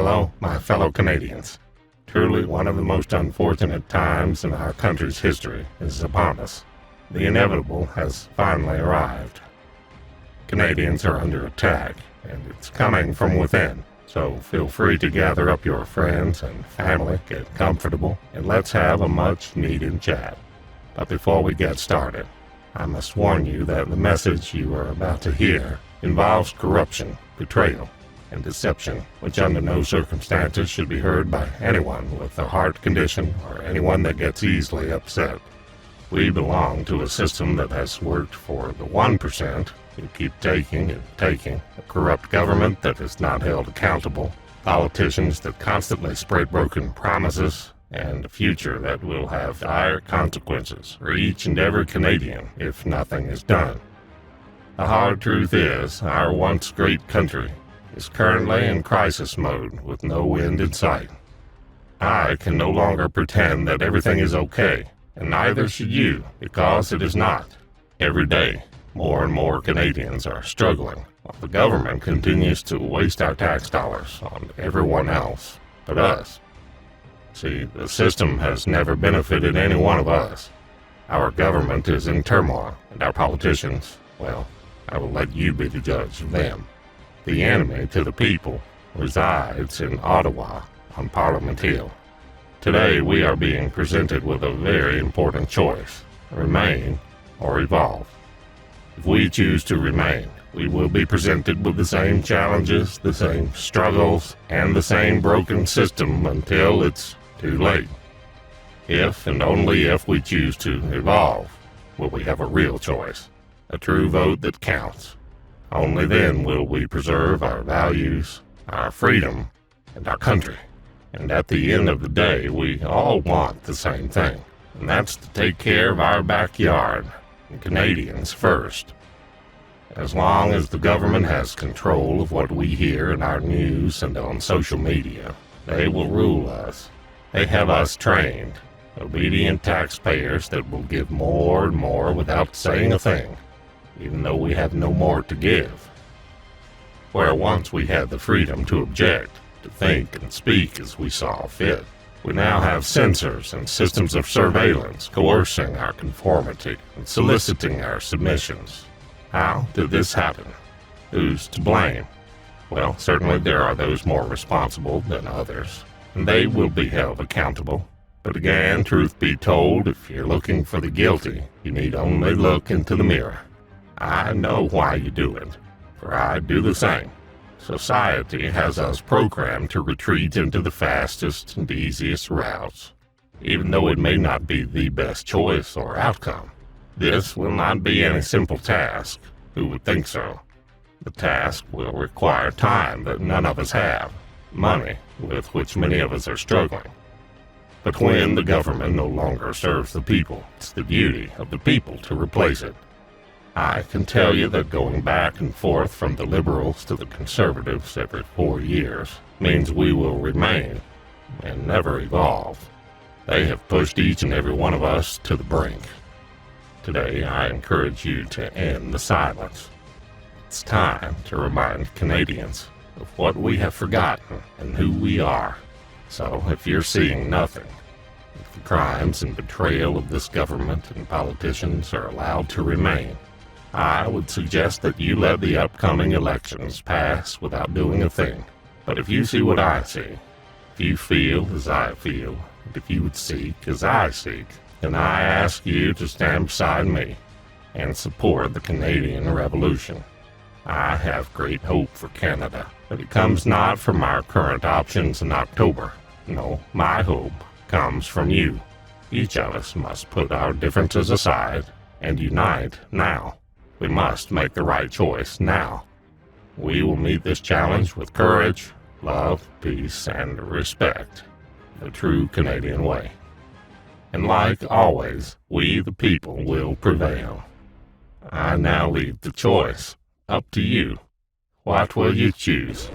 Hello, my fellow Canadians. Truly one of the most unfortunate times in our country's history is upon us. The inevitable has finally arrived. Canadians are under attack, and it's coming from within. So feel free to gather up your friends and family, get comfortable, and let's have a much-needed chat. But before we get started, I must warn you that the message you are about to hear involves corruption, betrayal, and deception, which under no circumstances should be heard by anyone with a heart condition or anyone that gets easily upset. We belong to a system that has worked for the 1% who keep taking and taking, a corrupt government that is not held accountable, politicians that constantly spread broken promises, and a future that will have dire consequences for each and every Canadian if nothing is done. The hard truth is, our once great country is currently in crisis mode with no end in sight. I can no longer pretend that everything is okay, and neither should you, because it is not. Every day, more and more Canadians are struggling, while the government continues to waste our tax dollars on everyone else but us. See, the system has never benefited any one of us. Our government is in turmoil, and our politicians, well, I will let you be the judge of them. The enemy to the people resides in Ottawa on Parliament Hill. Today we are being presented with a very important choice: remain or evolve. If we choose to remain, we will be presented with the same challenges, the same struggles, and the same broken system until it's too late. If and only if we choose to evolve will we have a real choice, a true vote that counts. Only then will we preserve our values, our freedom, and our country. And at the end of the day, we all want the same thing, and that's to take care of our backyard, and Canadians first. As long as the government has control of what we hear in our news and on social media, they will rule us. They have us trained, obedient taxpayers that will give more and more without saying a thing, even though we have no more to give. Where once we had the freedom to object, to think and speak as we saw fit, we now have censors and systems of surveillance coercing our conformity and soliciting our submissions. How did this happen? Who's to blame? Well, certainly there are those more responsible than others, and they will be held accountable. But again, truth be told, if you're looking for the guilty, you need only look into the mirror. I know why you do it, for I do the same. Society has us programmed to retreat into the fastest and easiest routes, even though it may not be the best choice or outcome. This will not be any simple task. Who would think so? The task will require time that none of us have, money with which many of us are struggling. But when the government no longer serves the people, it's the duty of the people to replace it. I can tell you that going back and forth from the Liberals to the Conservatives every 4 years means we will remain and never evolve. They have pushed each and every one of us to the brink. Today, I encourage you to end the silence. It's time to remind Canadians of what we have forgotten and who we are. So, if you're seeing nothing, if the crimes and betrayal of this government and politicians are allowed to remain, I would suggest that you let the upcoming elections pass without doing a thing. But if you see what I see, if you feel as I feel, and if you would seek as I seek, then I ask you to stand beside me and support the Canadian Revolution. I have great hope for Canada, but it comes not from our current options in October. No, my hope comes from you. Each of us must put our differences aside and unite now. We must make the right choice now. We will meet this challenge with courage, love, peace, and respect, the true Canadian way. And like always, we the people will prevail. I now leave the choice up to you. What will you choose?